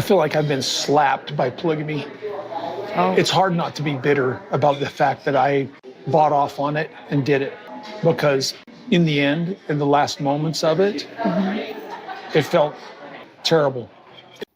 I feel like I've been slapped by polygamy. Oh. It's hard not to be bitter about the fact that I bought off on it and did it, because in the end, in the last moments of it, it felt terrible.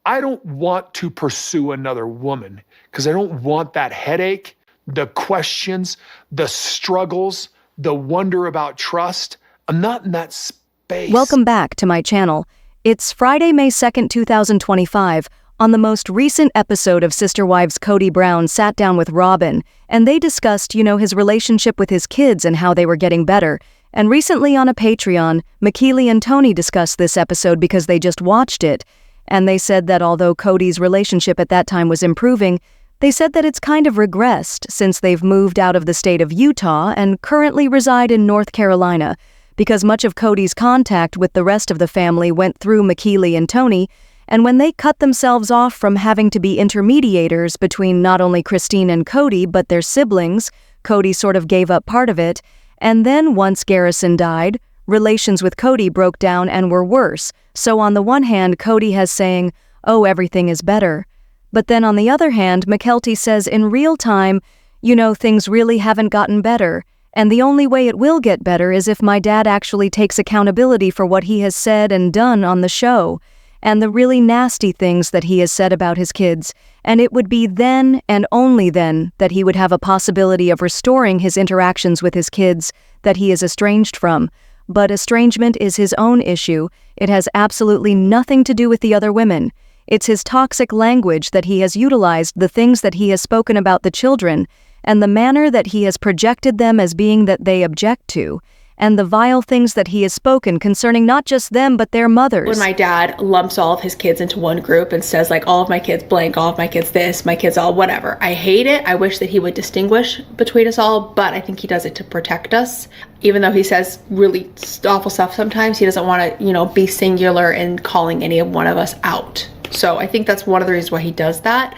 I don't want to pursue another woman because I don't want that headache, the questions, the struggles, the wonder about trust. I'm not in that space. Welcome back to my channel. It's Friday, May 2nd, 2025. On the most recent episode of Sister Wives, Kody Brown sat down with Robin, and they discussed, his relationship with his kids and how they were getting better. And recently on a Patreon, McKeely and Tony discussed this episode because they just watched it. And they said that although Kody's relationship at that time was improving, they said that it's kind of regressed since they've moved out of the state of Utah and currently reside in North Carolina, because much of Kody's contact with the rest of the family went through McKeely and Tony. And when they cut themselves off from having to be intermediators between not only Christine and Kody, but their siblings, Kody sort of gave up part of it. And then once Garrison died, relations with Kody broke down and were worse. So on the one hand, Kody has saying, oh, everything is better. But then on the other hand, McKelty says in real time, things really haven't gotten better. And the only way it will get better is if my dad actually takes accountability for what he has said and done on the show, and the really nasty things that he has said about his kids, and it would be then and only then that he would have a possibility of restoring his interactions with his kids that he is estranged from. But estrangement is his own issue. It has absolutely nothing to do with the other women. It's his toxic language that he has utilized, the things that he has spoken about the children, and the manner that he has projected them as being that they object to, and the vile things that he has spoken concerning not just them, but their mothers. When my dad lumps all of his kids into one group and says all of my kids blank, all of my kids this, my kids all whatever. I hate it. I wish that he would distinguish between us all, but I think he does it to protect us. Even though he says really awful stuff sometimes, he doesn't want to, be singular in calling any one of us out. So I think that's one of the reasons why he does that,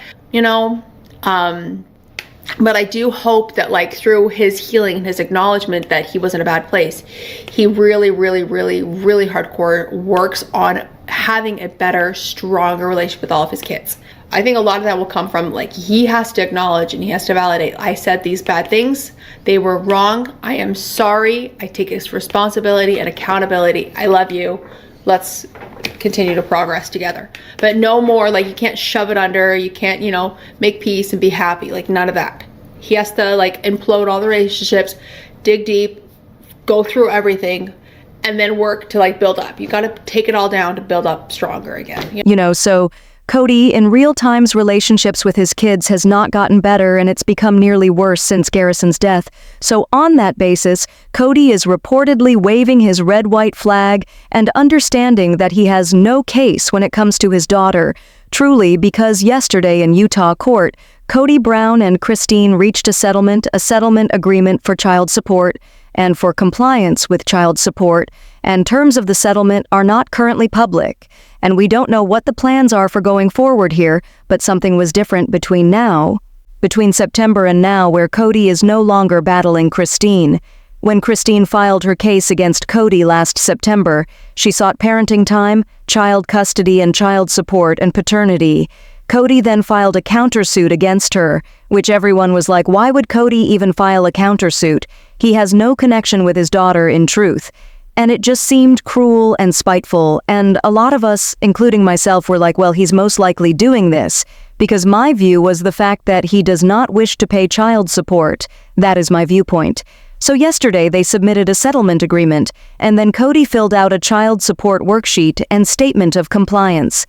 But I do hope that through his healing and his acknowledgement that he was in a bad place, he really, really, really, really hardcore works on having a better, stronger relationship with all of his kids. I think a lot of that will come from he has to acknowledge and he has to validate, I said these bad things, they were wrong, I am sorry, I take this responsibility and accountability, I love you, let's continue to progress together. But no more you can't shove it under, you can't make peace and be happy, none of that. He has to implode all the relationships, dig deep, go through everything, and then work to build up. You got to take it all down to build up stronger again. So Kody, in real time's relationships with his kids has not gotten better, and it's become nearly worse since Garrison's death. So on that basis, Kody is reportedly waving his red-white flag and understanding that he has no case when it comes to his daughter. Truly, because yesterday in Utah court, Kody Brown and Christine reached a settlement agreement for child support and for compliance with child support, and terms of the settlement are not currently public. And we don't know what the plans are for going forward here, but something was different between September and now, where Kody is no longer battling Christine. When Christine filed her case against Kody last September, she sought parenting time, child custody, and child support and paternity. Kody then filed a countersuit against her, which everyone was like, why would Kody even file a countersuit? He has no connection with his daughter in truth. And it just seemed cruel and spiteful, and a lot of us, including myself, were like, well, he's most likely doing this, because my view was the fact that he does not wish to pay child support. That is my viewpoint. So yesterday they submitted a settlement agreement, and then Kody filled out a child support worksheet and statement of compliance.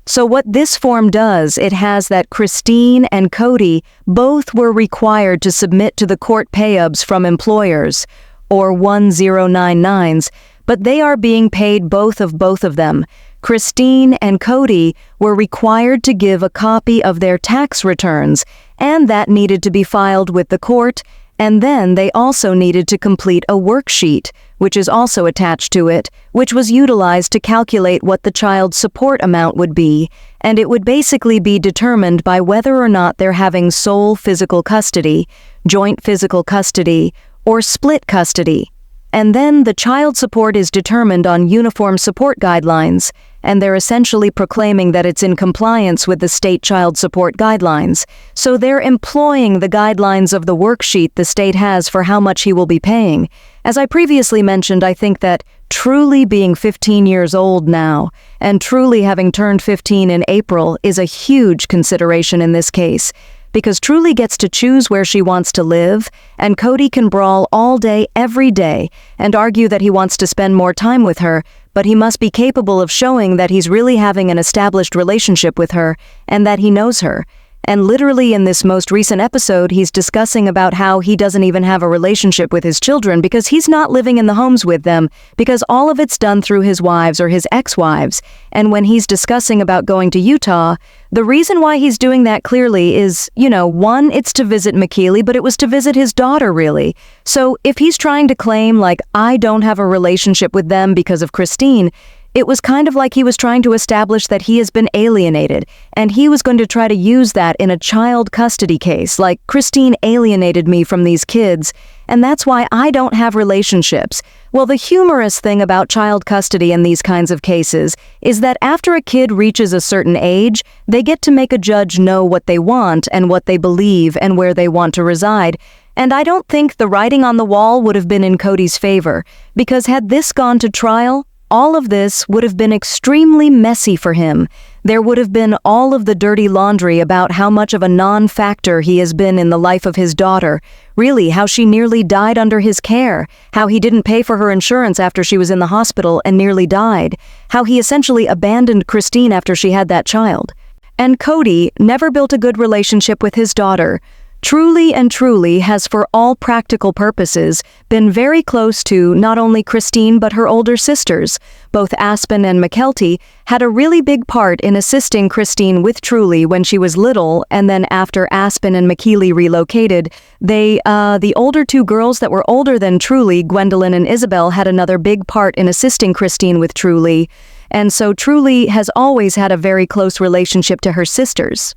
So what this form does, it has that Christine and Kody both were required to submit to the court pay-ups from employers, or 1099s, but they are being paid both of them. Christine and Kody were required to give a copy of their tax returns, and that needed to be filed with the court, and then they also needed to complete a worksheet, which is also attached to it, which was utilized to calculate what the child support amount would be, and it would basically be determined by whether or not they're having sole physical custody, joint physical custody, or split custody. And then the child support is determined on uniform support guidelines, and they're essentially proclaiming that it's in compliance with the state child support guidelines. So they're employing the guidelines of the worksheet the state has for how much he will be paying. As I previously mentioned, I think that Truly being 15 years old now, and Truly having turned 15 in April, is a huge consideration in this case, because Truly gets to choose where she wants to live, and Kody can brawl all day, every day, and argue that he wants to spend more time with her, but he must be capable of showing that he's really having an established relationship with her, and that he knows her. And literally in this most recent episode, he's discussing about how he doesn't even have a relationship with his children because he's not living in the homes with them, because all of it's done through his wives or his ex-wives. And when he's discussing about going to Utah, the reason why he's doing that clearly is, one, it's to visit McKeely, but it was to visit his daughter, really. So if he's trying to claim, like, I don't have a relationship with them because of Christine, it was kind of like he was trying to establish that he has been alienated, and he was going to try to use that in a child custody case, like, Christine alienated me from these kids, and that's why I don't have relationships. Well, the humorous thing about child custody in these kinds of cases is that after a kid reaches a certain age, they get to make a judge know what they want and what they believe and where they want to reside. And I don't think the writing on the wall would have been in Kody's favor, because had this gone to trial, all of this would have been extremely messy for him. There would have been all of the dirty laundry about how much of a non-factor he has been in the life of his daughter. Really, how she nearly died under his care. How he didn't pay for her insurance after she was in the hospital and nearly died. How he essentially abandoned Christine after she had that child. And Kody never built a good relationship with his daughter. Truly and Truly has, for all practical purposes, been very close to not only Christine but her older sisters. Both Aspen and McKelty had a really big part in assisting Christine with Truly when she was little, and then after Aspen and McKeely relocated, the older two girls that were older than Truly, Gwendolyn and Isabel, had another big part in assisting Christine with Truly. And so Truly has always had a very close relationship to her sisters.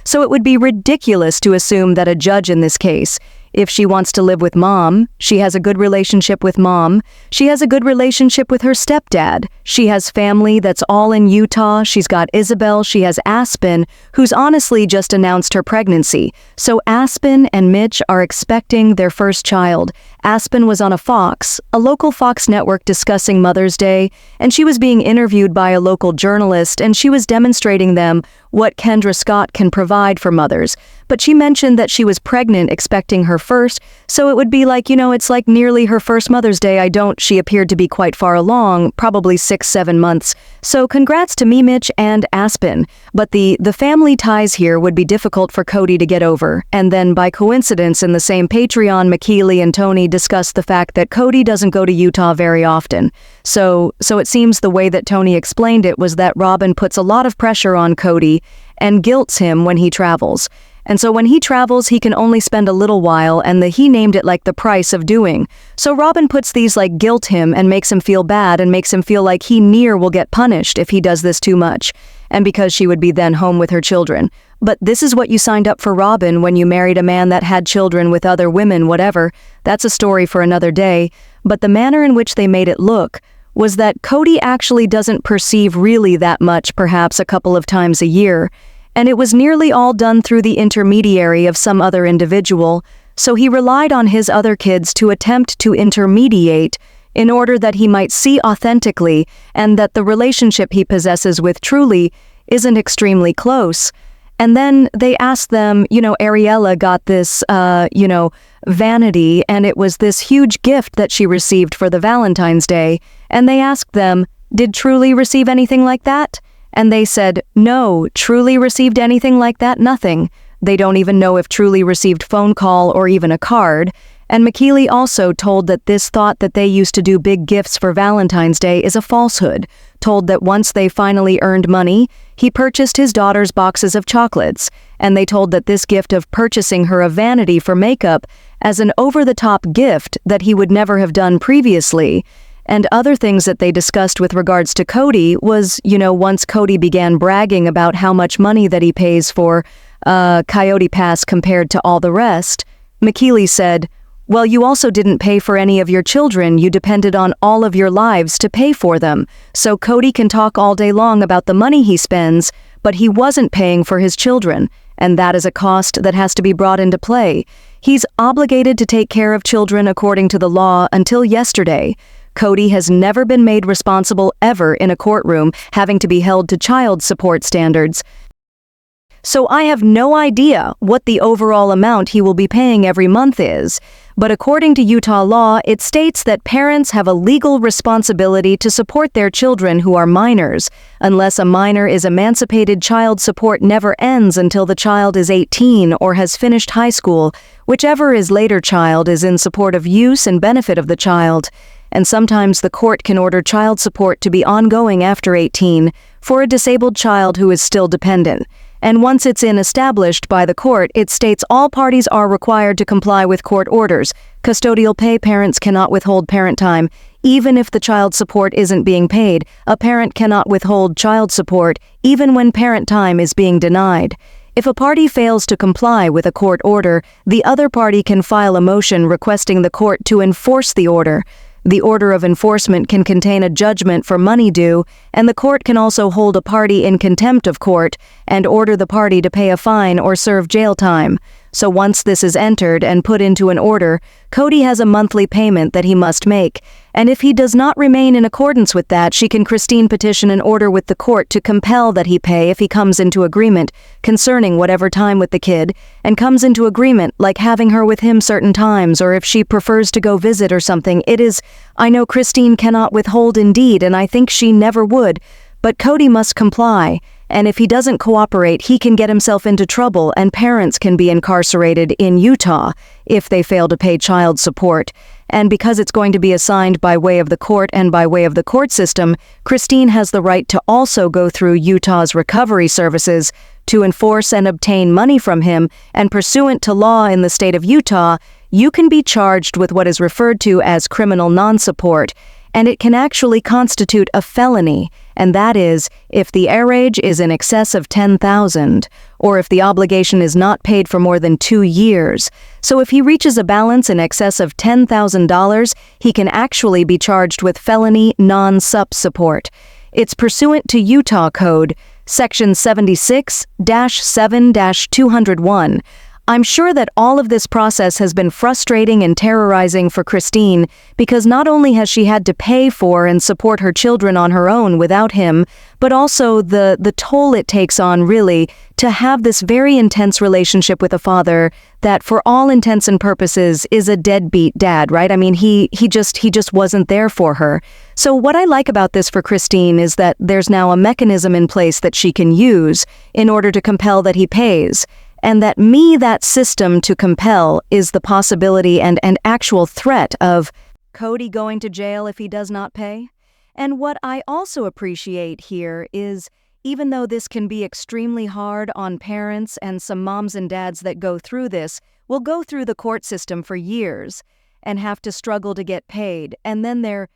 So it would be ridiculous to assume that a judge in this case, if she wants to live with Mom, she has a good relationship with Mom. She has a good relationship with her stepdad. She has family that's all in Utah. She's got Isabel. She has Aspen, who's honestly just announced her pregnancy. So Aspen and Mitch are expecting their first child. Aspen was on a local Fox network, discussing Mother's Day, and she was being interviewed by a local journalist, and she was demonstrating them what Kendra Scott can provide for mothers. But she mentioned that she was pregnant, expecting her first, so it would be like, it's like nearly her first Mother's Day. She appeared to be quite far along, probably 6-7 months. So congrats to me, Mitch, and Aspen. But the family ties here would be difficult for Kody to get over. And then by coincidence, in the same Patreon, McKeely and Tony discussed the fact that Kody doesn't go to Utah very often. So it seems the way that Tony explained it was that Robin puts a lot of pressure on Kody and guilts him when he travels. And so when he travels, he can only spend a little while, and he named it like the price of doing. So Robin puts these like guilt him and makes him feel bad and makes him feel like he will get punished if he does this too much. And because she would be then home with her children. But this is what you signed up for, Robin, when you married a man that had children with other women, whatever. That's a story for another day. But the manner in which they made it look was that Kody actually doesn't perceive really that much, perhaps a couple of times a year. And it was nearly all done through the intermediary of some other individual, so he relied on his other kids to attempt to intermediate in order that he might see authentically and that the relationship he possesses with Truly isn't extremely close. And then they asked them, Ariella got this, vanity, and it was this huge gift that she received for the Valentine's Day. And they asked them, did Truly receive anything like that? And they said, no, Truly received anything like that? Nothing. They don't even know if Truly received phone call or even a card. And McKeely also told that this thought that they used to do big gifts for Valentine's Day is a falsehood, told that once they finally earned money, he purchased his daughter's boxes of chocolates, and they told that this gift of purchasing her a vanity for makeup as an over-the-top gift that he would never have done previously. And other things that they discussed with regards to Kody was, once Kody began bragging about how much money that he pays for Coyote Pass compared to all the rest, McKeely said, Well, you also didn't pay for any of your children. You depended on all of your lives to pay for them. So Kody can talk all day long about the money he spends, but he wasn't paying for his children, and that is a cost that has to be brought into play. He's obligated to take care of children according to the law until yesterday. Kody has never been made responsible ever in a courtroom, having to be held to child support standards. So I have no idea what the overall amount he will be paying every month is. But according to Utah law, it states that parents have a legal responsibility to support their children who are minors. Unless a minor is emancipated, child support never ends until the child is 18 or has finished high school. Whichever is later child is in support of use and benefit of the child. And sometimes the court can order child support to be ongoing after 18 for a disabled child who is still dependent. And once it's established by the court, it states all parties are required to comply with court orders. Custodial pay, parents cannot withhold parent time. Even if the child support isn't being paid, a parent cannot withhold child support, even when parent time is being denied. If a party fails to comply with a court order, the other party can file a motion requesting the court to enforce the order. The order of enforcement can contain a judgment for money due, and the court can also hold a party in contempt of court and order the party to pay a fine or serve jail time. So once this is entered and put into an order, Kody has a monthly payment that he must make. And if he does not remain in accordance with that, Christine petition an order with the court to compel that he pay if he comes into agreement concerning whatever time with the kid, and comes into agreement like having her with him certain times, or if she prefers to go visit or something. I know Christine cannot withhold indeed, and I think she never would, but Kody must comply. And if he doesn't cooperate, he can get himself into trouble, and parents can be incarcerated in Utah if they fail to pay child support. And because it's going to be assigned by way of the court and by way of the court system, Christine has the right to also go through Utah's recovery services to enforce and obtain money from him, and pursuant to law in the state of Utah, you can be charged with what is referred to as criminal non-support, and it can actually constitute a felony, and that is if the arrearage is in excess of $10,000, or if the obligation is not paid for more than 2 years. So if he reaches a balance in excess of $10,000, he can actually be charged with felony non-sup support. It's pursuant to Utah Code, Section 76-7-201. I'm sure that all of this process has been frustrating and terrorizing for Christine, because not only has she had to pay for and support her children on her own without him, but also the toll it takes on, really, to have this very intense relationship with a father that, for all intents and purposes, is a deadbeat dad, right? I mean, he just wasn't there for her. So what I like about this for Christine is that there's now a mechanism in place that she can use in order to compel that he pays. And that system to compel is the possibility and actual threat of Kody going to jail if he does not pay. And what I also appreciate here is, even though this can be extremely hard on parents, and some moms and dads that go through this will go through the court system for years and have to struggle to get paid, and then their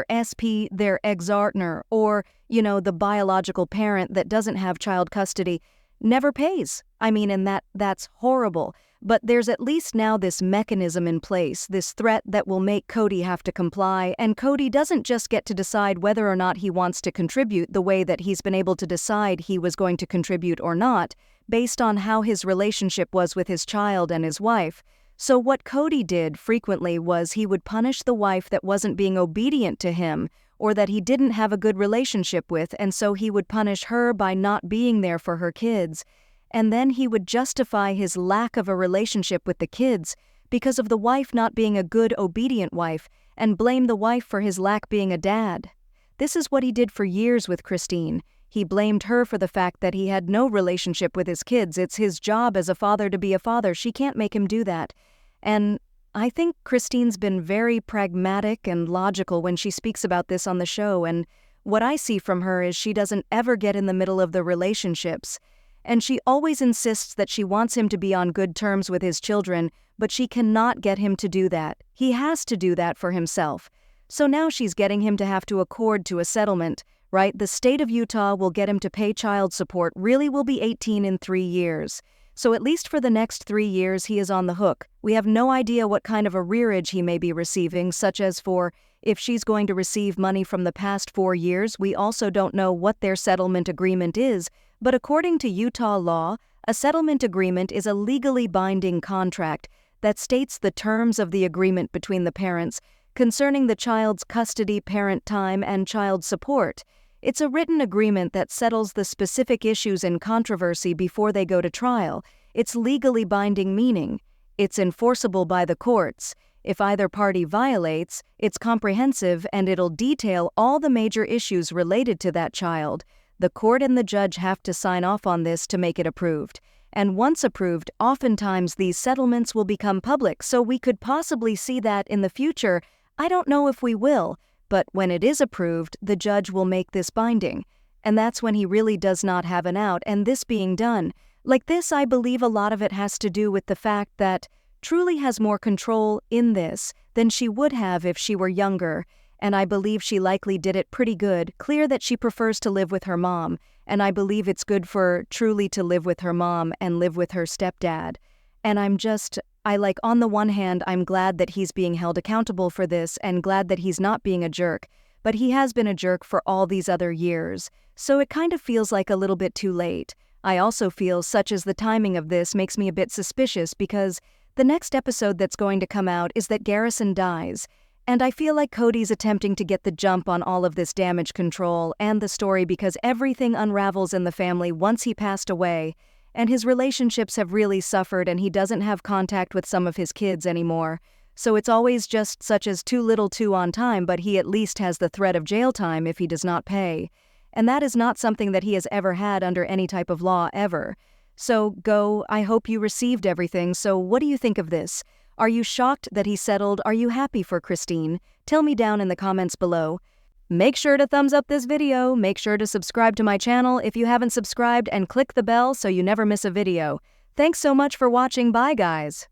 SP, their ex-partner, or, the biological parent that doesn't have child custody never pays. I mean, and that's horrible. But there's at least now this mechanism in place, this threat that will make Kody have to comply, and Kody doesn't just get to decide whether or not he wants to contribute the way that he's been able to decide he was going to contribute or not, based on how his relationship was with his child and his wife. So what Kody did frequently was he would punish the wife that wasn't being obedient to him, or that he didn't have a good relationship with, and so he would punish her by not being there for her kids. And then he would justify his lack of a relationship with the kids because of the wife not being a good, obedient wife, and blame the wife for his lack being a dad. This is what he did for years with Christine. He blamed her for the fact that he had no relationship with his kids. It's his job as a father to be a father. She can't make him do that. And I think Christine's been very pragmatic and logical when she speaks about this on the show, and what I see from her is she doesn't ever get in the middle of the relationships, and she always insists that she wants him to be on good terms with his children, but she cannot get him to do that. He has to do that for himself. So now she's getting him to have to accord to a settlement, right? The state of Utah will get him to pay child support, really will be 18 in 3 years. So at least for the next 3 years he is on the hook. We have no idea what kind of arrearage he may be receiving, such as for if she's going to receive money from the past 4 years. We also don't know what their settlement agreement is, but according to Utah law, a settlement agreement is a legally binding contract that states the terms of the agreement between the parents concerning the child's custody, parent time, and child support. It's a written agreement that settles the specific issues in controversy before they go to trial. It's legally binding, meaning it's enforceable by the courts. If either party violates, it's comprehensive and it'll detail all the major issues related to that child. The court and the judge have to sign off on this to make it approved. And once approved, oftentimes these settlements will become public, so we could possibly see that in the future. I don't know if we will, but when it is approved, the judge will make this binding. And that's when he really does not have an out, and this being done. Like this, I believe a lot of it has to do with the fact that Truly has more control in this than she would have if she were younger, and I believe she likely did it pretty good. Clear that she prefers to live with her mom, and I believe it's good for Truly to live with her mom and live with her stepdad. And on the one hand, I'm glad that he's being held accountable for this and glad that he's not being a jerk, but he has been a jerk for all these other years, so it kind of feels like a little bit too late. I also feel such as the timing of this makes me a bit suspicious because the next episode that's going to come out is that Garrison dies, and I feel like Kody's attempting to get the jump on all of this damage control and the story because everything unravels in the family once he passed away, and his relationships have really suffered and he doesn't have contact with some of his kids anymore. So it's always just such as too little too on time, but he at least has the threat of jail time if he does not pay. And that is not something that he has ever had under any type of law ever. So I hope you received everything. So what do you think of this? Are you shocked that he settled? Are you happy for Christine? Tell me down in the comments below. Make sure to thumbs up this video, make sure to subscribe to my channel if you haven't subscribed, and click the bell so you never miss a video. Thanks so much for watching. Bye guys.